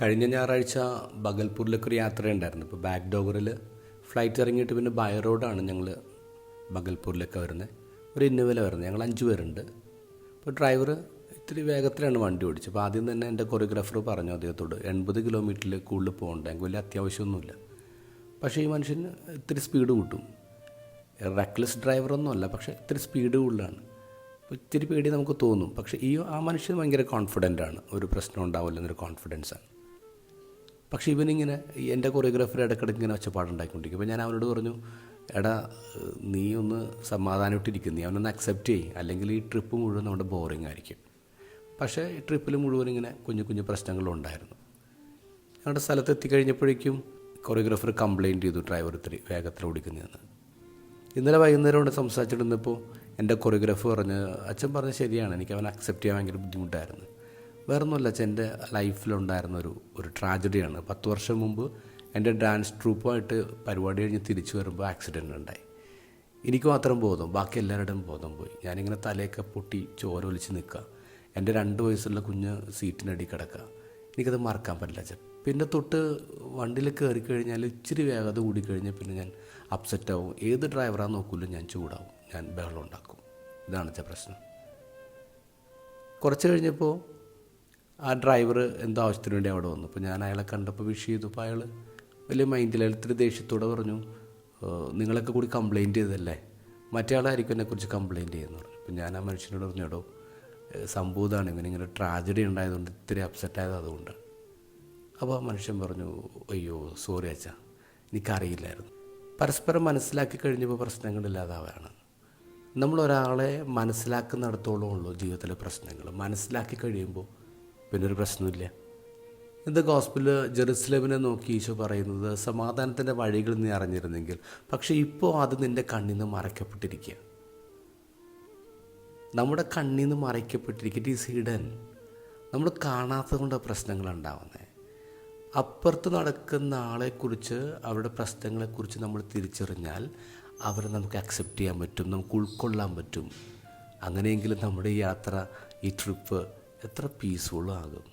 കഴിഞ്ഞ ഞായറാഴ്ച ബഗൽപൂരിലേക്കൊരു യാത്രയുണ്ടായിരുന്നു. ഇപ്പോൾ ബാക്ക് ഡോഗറിൽ ഫ്ലൈറ്റ് ഇറങ്ങിയിട്ട് പിന്നെ ബൈ റോഡാണ് ഞങ്ങൾ ബഗൽപൂരിലേക്ക് വരുന്നത്. ഒരു ഇന്നോവയിലാണ് വരുന്നത്. ഞങ്ങൾ 5 പേരുണ്ട്. അപ്പോൾ ഡ്രൈവർ ഇത്തിരി വേഗത്തിലാണ് വണ്ടി ഓടിച്ചത്. അപ്പോൾ ആദ്യം തന്നെ എൻ്റെ കൊറിയോഗ്രാഫർ പറഞ്ഞു അദ്ദേഹത്തോട് 80 കിലോമീറ്ററിൽ കൂടുതൽ പോകണ്ട, എനിക്ക് വലിയ അത്യാവശ്യമൊന്നുമില്ല. പക്ഷേ ഈ മനുഷ്യൻ ഇത്തിരി സ്പീഡ് കൂട്ടും. റെക്ലെസ് ഡ്രൈവറൊന്നുമല്ല, പക്ഷേ ഇത്തിരി സ്പീഡ് കൂടുതലാണ്. അപ്പോൾ ഇത്തിരി പേടി നമുക്ക് തോന്നും. പക്ഷേ ആ മനുഷ്യൻ ഭയങ്കര കോൺഫിഡൻ്റാണ്, ഒരു പ്രശ്നം ഉണ്ടാവില്ലെന്നൊരു കോൺഫിഡൻസാണ്. പക്ഷേ ഇവനിങ്ങനെ എൻ്റെ കൊറിയോഗ്രാഫർ ഇടയ്ക്കിടയ്ക്ക് ഇങ്ങനെ ഒച്ചപ്പാടുണ്ടാക്കിക്കൊണ്ടിരിക്കും. അപ്പോൾ ഞാൻ അവനോട് പറഞ്ഞു, എടാ നീ ഒന്ന് സമാധാനമായിട്ടിരിക്കും, നീ അവനൊന്ന് അക്സെപ്റ്റ് ചെയ്യും, അല്ലെങ്കിൽ ഈ ട്രിപ്പ് മുഴുവൻ നമ്മുടെ ബോറിംഗ് ആയിരിക്കും. പക്ഷേ ഈ ട്രിപ്പിൽ മുഴുവൻ ഇങ്ങനെ കുഞ്ഞു കുഞ്ഞു പ്രശ്നങ്ങളുണ്ടായിരുന്നു. ഞങ്ങളുടെ സ്ഥലത്ത് എത്തിക്കഴിഞ്ഞപ്പോഴേക്കും കൊറിയോഗ്രാഫർ കംപ്ലയിൻറ്റ് ചെയ്തു, ഡ്രൈവർ ഇത്തിരി വേഗത്തിൽ ഓടിക്കുന്നതെന്ന്. ഇന്നലെ വൈകുന്നേരം കൊണ്ട് സംസാരിച്ചിരുന്നപ്പോൾ എൻ്റെ കൊറിയോഗ്രാഫർ പറഞ്ഞ്, അച്ഛൻ പറഞ്ഞത് ശരിയാണ്, എനിക്ക് അവനെ അക്സെപ്റ്റ് ചെയ്യാൻ ഭയങ്കര ബുദ്ധിമുട്ടായിരുന്നു. വേറൊന്നുമല്ല അച്ഛൻ, എൻ്റെ ലൈഫിലുണ്ടായിരുന്ന ഒരു ട്രാജഡിയാണ്. 10 വർഷം മുമ്പ് എൻ്റെ ഡാൻസ് ട്രൂപ്പുമായിട്ട് പരിപാടി കഴിഞ്ഞ് തിരിച്ചു വരുമ്പോൾ ആക്സിഡൻ്റ് ഉണ്ടായി. എനിക്ക് മാത്രം ബോധം, ബാക്കി എല്ലാവരുടെയും ബോധം പോയി. ഞാനിങ്ങനെ തലയൊക്കെ പൊട്ടി ചോരൊലിച്ച് നിൽക്കുക. എൻ്റെ 2 വയസ്സുള്ള കുഞ്ഞ് സീറ്റിനടി കിടക്കുക. എനിക്കത് മറക്കാൻ പറ്റില്ല അച്ഛൻ. പിന്നെ തൊട്ട് വണ്ടിയിൽ കയറി കഴിഞ്ഞാൽ ഇച്ചിരി വേഗത കൂടിക്കഴിഞ്ഞാൽ പിന്നെ ഞാൻ അപ്സെറ്റാവും. ഏത് ഡ്രൈവറാന്ന് നോക്കില്ല, ഞാൻ ചൂടാവും, ഞാൻ ബഹളം ഉണ്ടാക്കും. ഇതാണ് അച്ഛൻ പ്രശ്നം. കുറച്ച് കഴിഞ്ഞപ്പോൾ ആ ഡ്രൈവർ എന്തോ ആവശ്യത്തിന് വേണ്ടി അവിടെ വന്നു. അപ്പോൾ ഞാൻ അയാളെ കണ്ടപ്പോൾ വിഷ് ചെയ്തു. അപ്പോൾ അയാൾ വലിയ മൈൻഡിൽ ഇത്തിരി ദേഷ്യത്തോടെ പറഞ്ഞു, നിങ്ങളൊക്കെ കൂടി കംപ്ലയിൻറ്റ് ചെയ്തല്ലേ, മറ്റേ ആളായിരിക്കും എന്നെക്കുറിച്ച് കംപ്ലയിൻറ്റ് ചെയ്യുന്നു പറഞ്ഞു. അപ്പോൾ ഞാൻ ആ മനുഷ്യനോട് പറഞ്ഞു, എടോ സംഭവമാണ്, ഇങ്ങനെ ട്രാജഡി ഉണ്ടായതുകൊണ്ട് ഇത്തിരി അപ്സെറ്റായത് അതുകൊണ്ട്. അപ്പോൾ ആ മനുഷ്യൻ പറഞ്ഞു, അയ്യോ സോറി അച്ഛാ, എനിക്കറിയില്ലായിരുന്നു. പരസ്പരം മനസ്സിലാക്കി കഴിഞ്ഞപ്പോൾ പ്രശ്നങ്ങളില്ലാതാവുകയാണ്. നമ്മളൊരാളെ മനസ്സിലാക്കുന്നിടത്തോളം ഉള്ളൂ ജീവിതത്തിലെ പ്രശ്നങ്ങൾ. മനസ്സിലാക്കി കഴിയുമ്പോൾ പിന്നെ ഒരു പ്രശ്നമില്ല. ഇന്ന് ഗോസ്പലിൽ ജെറുസലേമിനെ നോക്കി ഈശോ പറയുന്നത്, സമാധാനത്തിൻ്റെ വഴികൾ നീ അറിഞ്ഞിരുന്നെങ്കിൽ, പക്ഷേ ഇപ്പോൾ അത് നിൻ്റെ കണ്ണിൽ നിന്ന് മറയ്ക്കപ്പെട്ടിരിക്കുക. നമ്മുടെ കണ്ണിൽ നിന്ന് മറയ്ക്കപ്പെട്ടിരിക്കുക. It is hidden. നമ്മൾ കാണാത്തത് കൊണ്ടാണ് പ്രശ്നങ്ങളുണ്ടാവുന്നത്. അപ്പുറത്ത് നടക്കുന്ന ആളെക്കുറിച്ച്, അവരുടെ പ്രശ്നങ്ങളെക്കുറിച്ച് നമ്മൾ തിരിച്ചറിഞ്ഞാൽ അവരെ നമുക്ക് അക്സെപ്റ്റ് ചെയ്യാൻ പറ്റും, നമുക്ക് ഉൾക്കൊള്ളാൻ പറ്റും. അങ്ങനെയെങ്കിലും നമ്മുടെ ഈ യാത്ര, ഈ ട്രിപ്പ് എത്ര പീസ്ഫുള്ളും ആകും.